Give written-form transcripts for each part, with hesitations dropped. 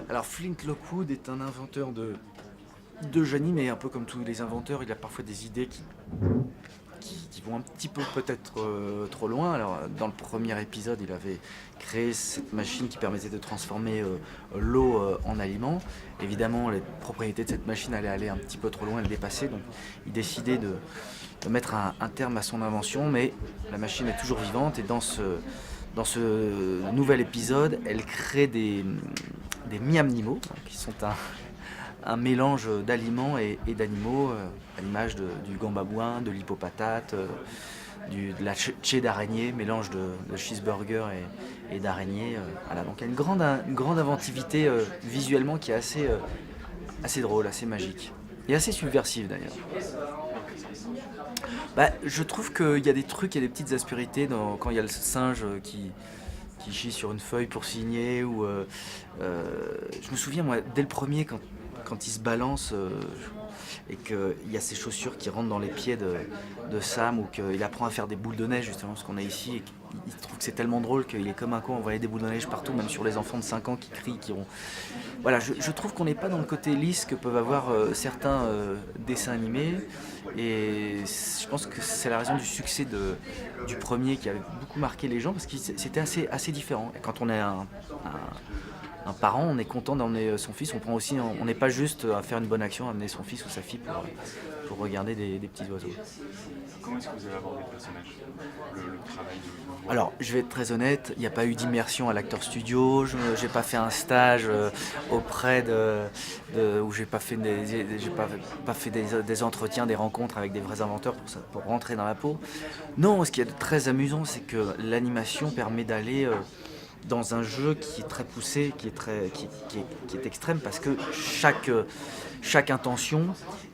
Alors Flint Lockwood est un inventeur de génie, mais un peu comme tous les inventeurs, il a parfois des idées qui vont un petit peu peut-être trop loin. Alors dans le premier épisode, il avait créé cette machine qui permettait de transformer l'eau en aliment. Évidemment, les propriétés de cette machine allaient aller un petit peu trop loin, le dépasser, donc il décidait de mettre un terme à son invention, mais la machine est toujours vivante et dans ce nouvel épisode, elle crée des mi-animaux, qui sont un mélange d'aliments et d'animaux, à l'image du gambabouin, de l'hippopatate, de la tchè d'araignée, mélange de cheeseburger et d'araignée. Voilà, donc il y a une grande inventivité visuellement qui est assez drôle, assez magique. Et assez subversive d'ailleurs. Bah, je trouve qu'il y a des trucs, il y a des petites aspérités quand il y a le singe qui chie sur une feuille pour signer. Je me souviens, moi, dès le premier, quand il se balance et qu'il y a ses chaussures qui rentrent dans les pieds de Sam, ou qu'il apprend à faire des boules de neige, justement, ce qu'on a ici, et qu'il trouve que c'est tellement drôle qu'il est comme un con, on voyait des boules de neige partout, même sur les enfants de 5 ans qui crient, qui ont... Voilà, je trouve qu'on n'est pas dans le côté lisse que peuvent avoir certains dessins animés, et je pense que c'est la raison du succès du premier qui avait beaucoup marqué les gens, parce que c'était assez différent. Et quand on est un parent, on est content d'emmener son fils, on n'est pas juste à faire une bonne action, à amener son fils ou sa fille pour regarder des petits oiseaux. Comment est-ce que vous avez abordé le personnage, le travail de voix? Alors, je vais être très honnête, il n'y a pas eu d'immersion à l'acteur studio, je n'ai pas fait un stage auprès où j'ai pas fait des entretiens, des rencontres avec des vrais inventeurs pour rentrer dans la peau. Non, ce qui est très amusant, c'est que l'animation permet d'aller dans un jeu qui est très poussé, qui est extrême, parce que chaque intention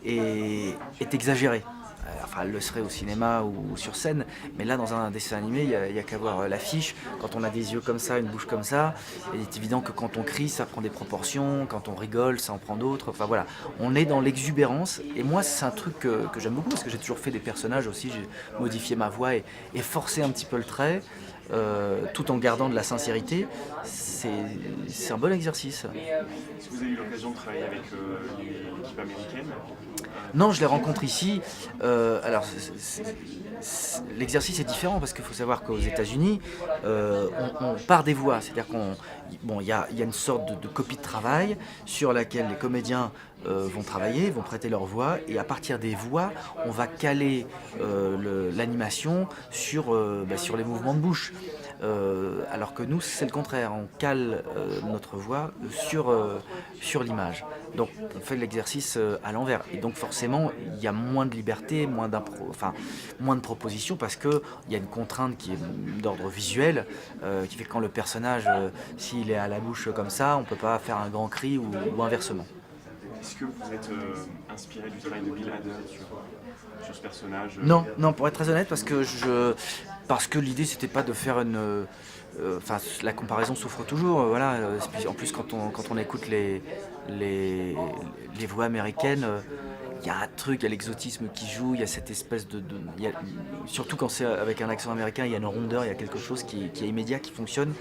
est exagérée. Enfin, elle le serait au cinéma ou sur scène, mais là, dans un dessin animé, il y a qu'à voir l'affiche. Quand on a des yeux comme ça, une bouche comme ça, il est évident que quand on crie, ça prend des proportions, quand on rigole, ça en prend d'autres. Enfin voilà, on est dans l'exubérance, et moi, c'est un truc que j'aime beaucoup, parce que j'ai toujours fait des personnages aussi, j'ai modifié ma voix et forcé un petit peu le trait, tout en gardant de la sincérité. C'est un bon exercice. Est-ce que vous avez eu l'occasion de travailler avec l'équipe américaine? Non, je les rencontre ici. Alors, l'exercice est différent, parce qu'il faut savoir qu'aux États-Unis, on part des voix. C'est-à-dire il y a une sorte de copie de travail sur laquelle les comédiens vont travailler, vont prêter leur voix, et à partir des voix, on va caler l'animation sur les mouvements de bouche. Alors que nous, c'est le contraire, on cale notre voix sur l'image. Donc on fait l'exercice à l'envers. Et donc forcément, il y a moins de liberté, moins de propositions, parce qu'il y a une contrainte qui est d'ordre visuel, qui fait que quand le personnage, s'il est à la bouche comme ça, on ne peut pas faire un grand cri ou inversement. Est-ce que vous êtes inspiré du travail de Bill Hader sur ce personnage? Non, non, pour être très honnête, parce que l'idée, c'était pas de faire la comparaison souffre toujours, voilà. En plus, quand on écoute les voix américaines, il y a un truc, il y a l'exotisme qui joue, il y a cette espèce surtout quand c'est avec un accent américain, il y a une rondeur, il y a quelque chose qui est immédiat, qui fonctionne.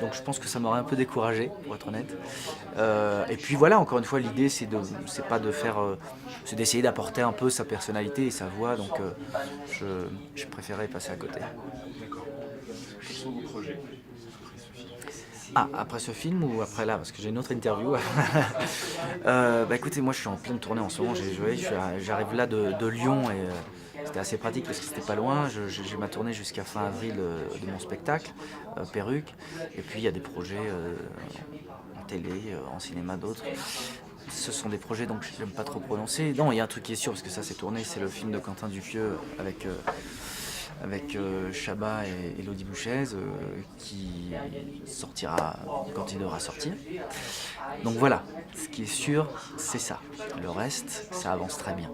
Donc je pense que ça m'aurait un peu découragé, pour être honnête. Et puis voilà, encore une fois, l'idée, c'est pas de faire, c'est d'essayer d'apporter un peu sa personnalité et sa voix. Donc je préférais passer à côté. D'accord. Quels sont vos projets après ce film? Ah, après ce film ou après là? Parce que j'ai une autre interview. Bah écoutez, moi je suis en pleine tournée en ce moment. J'arrive là de Lyon, et c'était assez pratique parce que c'était pas loin. J'ai ma tournée jusqu'à fin avril de mon spectacle, Perruque. Et puis il y a des projets en télé, en cinéma, d'autres. Ce sont des projets, donc j'aime pas trop prononcer. Non, il y a un truc qui est sûr, parce que ça c'est tourné, c'est le film de Quentin Dupieux avec Chabat et Elodie Bouchez, qui sortira quand il devra sortir. Donc voilà, ce qui est sûr, c'est ça. Le reste, ça avance très bien.